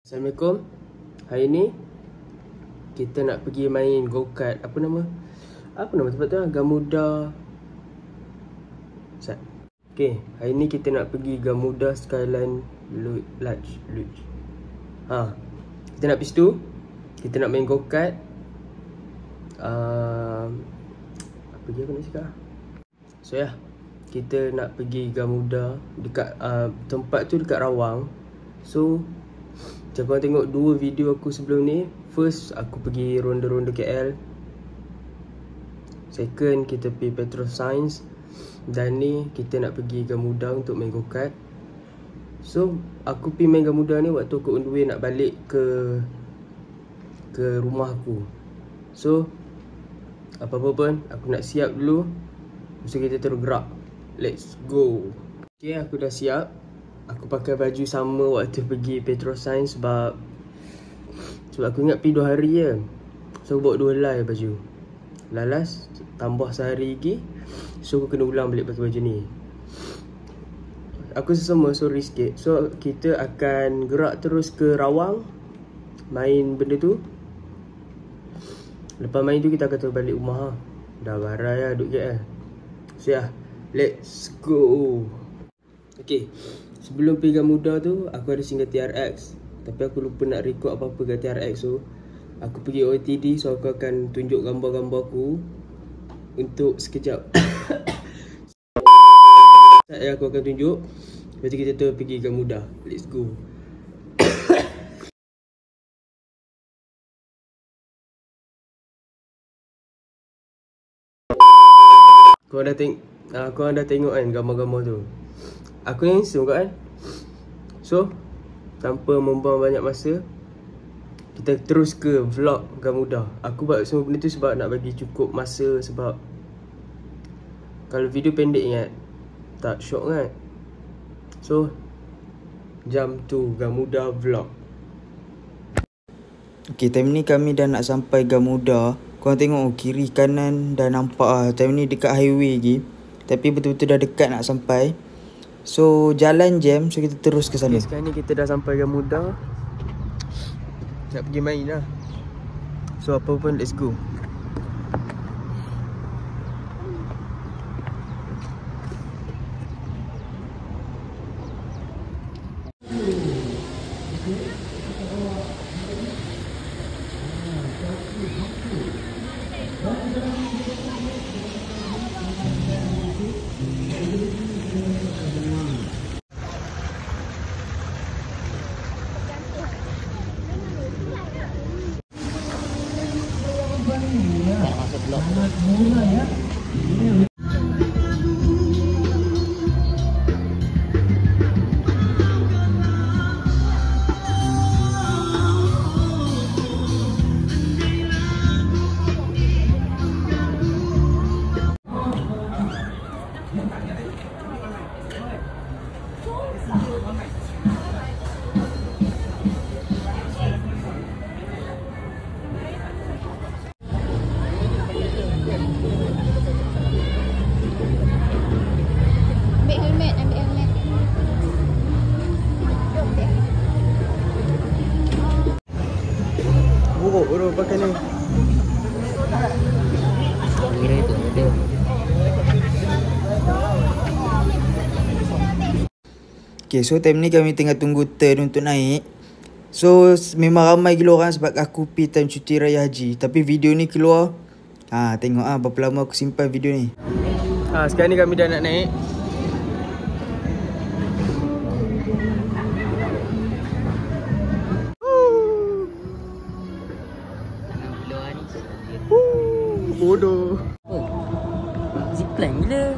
Assalamualaikum. Hari ni kita nak pergi main go-kart. Apa nama tempat tu? Gamuda. Okay, hari ni kita nak pergi Gamuda Skyline Lodge. Kita nak pergi situ. Kita nak main go-kart. Apa dia aku nak cakap? So ya, kita nak pergi Gamuda. Dekat tempat tu dekat Rawang. So macam korang tengok dua video aku sebelum ni. First, aku pergi ronda-ronda KL. Second, kita pergi Petroscience. Dan ni, kita nak pergi Gamuda untuk main go-kart. So, aku pergi main Gamuda ni waktu aku on the way nak balik ke rumah aku. So, apa-apa pun, aku nak siap dulu. Lepas tu kita terus gerak. Let's go. Okay, aku dah siap. Aku pakai baju sama waktu pergi Petroscience sebab aku ingat pergi 2 hari je. So aku bawa 2 helai baju. Lalas tambah sehari lagi. So aku kena ulang balik pakai baju ni. Aku sesama, sorry sikit. So kita akan gerak terus ke Rawang, main benda tu. Lepas main tu kita akan terus balik rumah. Dah barai lah duduk KL. So ya, let's go. Okay, sebelum pergi Gamuda tu, aku ada singgah TRX. Tapi aku lupa nak record apa-apa kat TRX. So, aku pergi OTD. So, aku akan tunjuk gambar-gambar aku untuk sekejap. Aku akan tunjuk. Lepas tu kita terus pergi Gamuda. Let's go. Korang dah tengok kan gambar-gambar tu. Aku yang handsome kan. So, tanpa membuang banyak masa, kita terus ke vlog Gamuda. Aku buat semua benda tu sebab nak bagi cukup masa. Sebab kalau video pendek ingat tak syok kan. So, jam tu Gamuda vlog. Okay, time ni kami dah nak sampai Gamuda. Korang tengok kiri kanan dah nampak lah. Time ni dekat highway lagi. Tapi betul-betul dah dekat nak sampai. So jalan jam, so kita terus ke sana. Okay, sekarang ni kita dah sampai Gamuda. Nak pergi main lah. So apa pun, let's go. Bro, pakai ni. Okay, so time ni kami tengah tunggu turn untuk naik. So memang ramai gila orang sebab aku pergi time cuti raya haji. Tapi video ni keluar, tengok berapa lama aku simpan video ni. Sekarang ni kami dah nak naik. Bodoh. Zipline gila.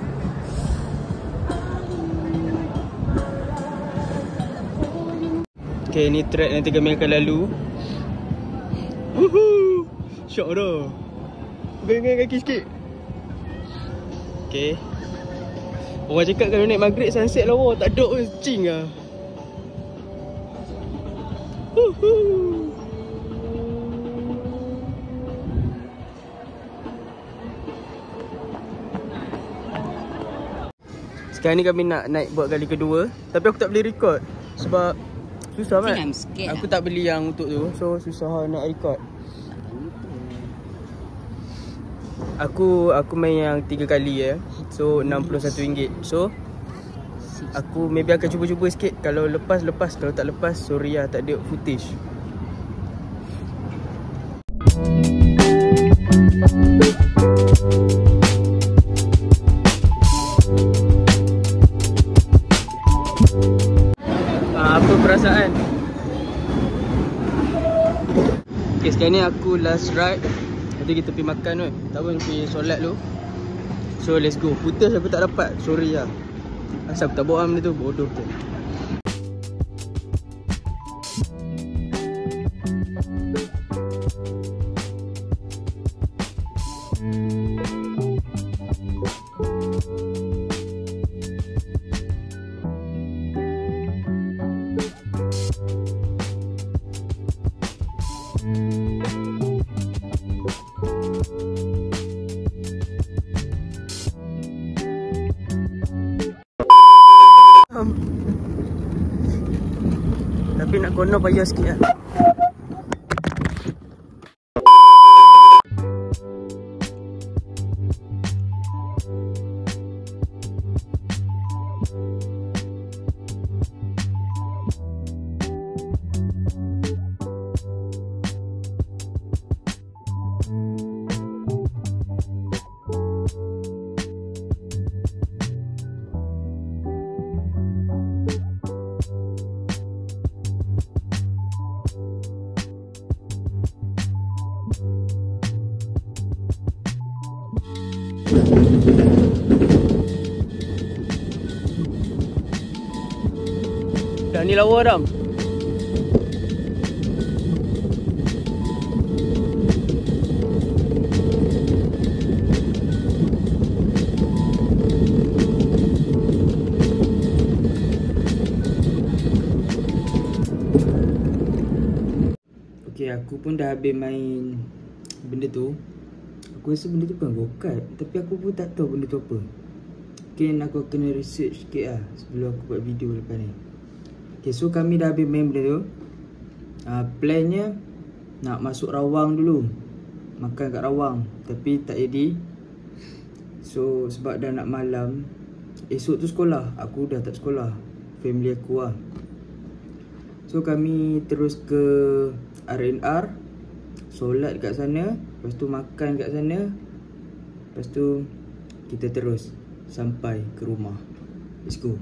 Okay, ni track nanti kami akan lalu. Woohoo! Syok dah. Goyang kaki sikit. Okay. Orang cakap kalau naik maghrib sunset lawa, tak dok pun cing lah. Woohoo! Sekarang ni kami nak naik buat kali kedua. Tapi aku tak boleh record sebab Susah I think kan? I'm scared Aku lah. tak beli yang untuk tu. So susah nak record. Aku main yang 3 kali So RM61. So aku maybe akan cuba-cuba sikit. Kalau lepas. Kalau tak lepas, sorry lah, tak ada footage. Apa perasaan? Okay, sekarang ni aku last ride. Nanti kita pergi makan kan. Tak pun pergi solat dulu. So let's go. Footage aku tak dapat, sorry lah. Asal aku tak bawa benda tu, bodoh tu. Tapi nak kono payah sikit lah. Dah ni lawa Ram. Okay, aku pun dah habis main benda tu. Aku rasa benda tu bukan go-kart, tapi aku pun tak tahu benda tu apa. Mungkin aku kena research sikit lah sebelum aku buat video lepas ni. Okay, so kami dah habis main benda tu. Plannya nak masuk Rawang dulu, makan kat Rawang, tapi tak jadi. So sebab dah nak malam, esok tu sekolah, aku dah tak sekolah, family aku lah. So kami terus ke R&R, solat kat sana, lepas tu makan kat sana, lepas tu kita terus sampai ke rumah. Let's go.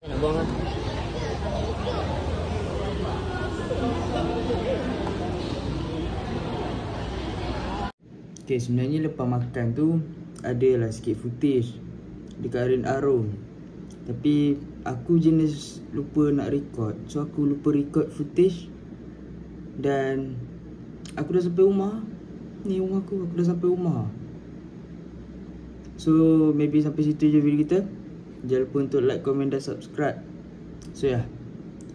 Nak buang lah. Okay, sebenarnya lepas makan tu adalah sikit footage dekat R&R room, tapi aku jenis lupa nak record. So aku lupa record footage. Dan aku dah sampai rumah. Ni rumah aku dah sampai rumah. So maybe sampai situ je video kita. Jangan lupa untuk like, comment dan subscribe. So yeah,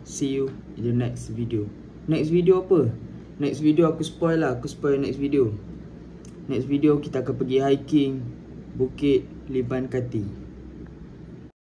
see you in the next video. Next video apa? Next video aku spoil lah. Aku spoil next video. Next video kita akan pergi hiking Bukit Liban Kati.